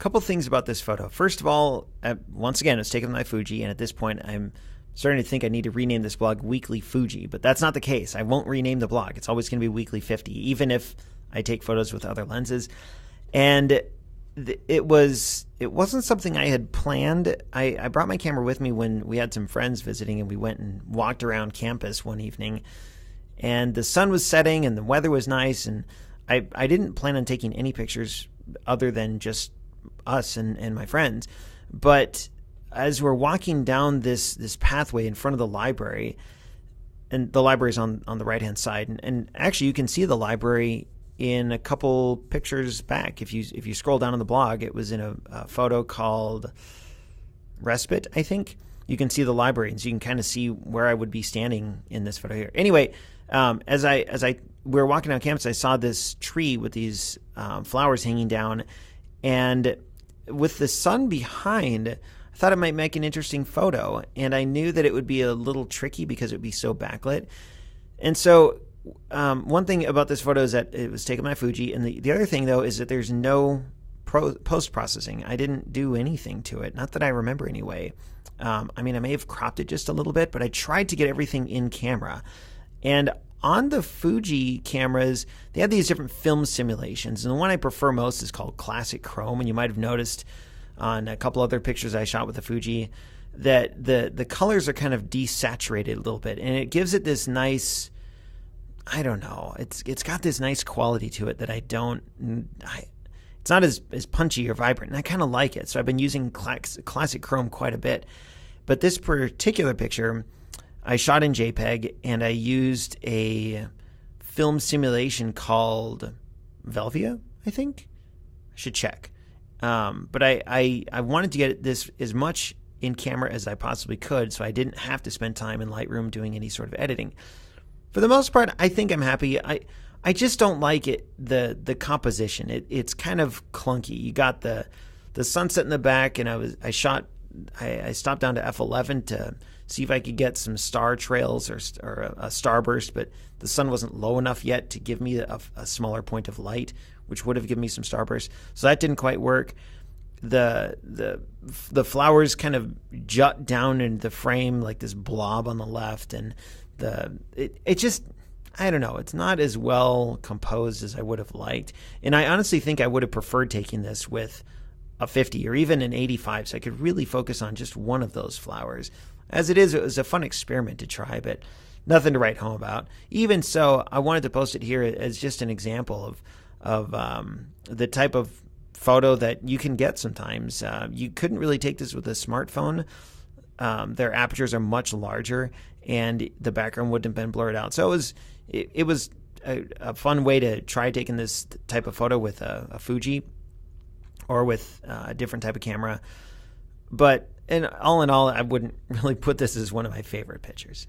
couple things about this photo. First of all, once again, it's taken with my Fuji, and at this point, I'm starting to think I need to rename this blog Weekly Fuji, but that's not the case. I won't rename the blog. It's always going to be Weekly 50, even if I take photos with other lenses. And it wasn't something I had planned. I brought my camera with me when we had some friends visiting, and we went and walked around campus one evening, and the sun was setting and the weather was nice, and I didn't plan on taking any pictures other than just us and my friends. But as we're walking down this pathway in front of the library, and the library's on the right-hand side, and actually you can see the library in a couple pictures back. If you scroll down on the blog, it was in a photo called Respite, I think. You can see the library, and so you can kind of see where I would be standing in this photo here. Anyway, as we were walking down campus, I saw this tree with these flowers hanging down, and with the sun behind, I thought it might make an interesting photo, and I knew that it would be a little tricky because it would be so backlit. And so one thing about this photo is that it was taken by Fuji, and the other thing, though, is that there's no post-processing. I didn't do anything to it, not that I remember anyway. I mean, I may have cropped it just a little bit, but I tried to get everything in camera. And on the Fuji cameras, they have these different film simulations, and the one I prefer most is called Classic Chrome, and you might have noticed on a couple other pictures I shot with the Fuji that the colors are kind of desaturated a little bit, and it gives it this nice, I don't know, it's got this nice quality to it that it's not as punchy or vibrant, and I kind of like it. So I've been using Classic Chrome quite a bit. But this particular picture, I shot in JPEG, and I used a film simulation called Velvia, I think. I should check. But I wanted to get this as much in camera as I possibly could, so I didn't have to spend time in Lightroom doing any sort of editing. For the most part, I think I'm happy. I just don't like it, the composition. It's kind of clunky. You got the sunset in the back, and I stopped down to f11 to see if I could get some star trails or a starburst, but the sun wasn't low enough yet to give me a smaller point of light, which would have given me some starburst. So that didn't quite work. The flowers kind of jut down in the frame like this blob on the left, and it just, I don't know, it's not as well composed as I would have liked. And I honestly think I would have preferred taking this with a 50 or even an 85, so I could really focus on just one of those flowers. As it is, it was a fun experiment to try, but nothing to write home about. Even so, I wanted to post it here as just an example of the type of photo that you can get sometimes. You couldn't really take this with a smartphone. Their apertures are much larger, and the background wouldn't have been blurred out. So it was a fun way to try taking this type of photo with a Fuji or with a different type of camera. But all in all, I wouldn't really put this as one of my favorite pictures.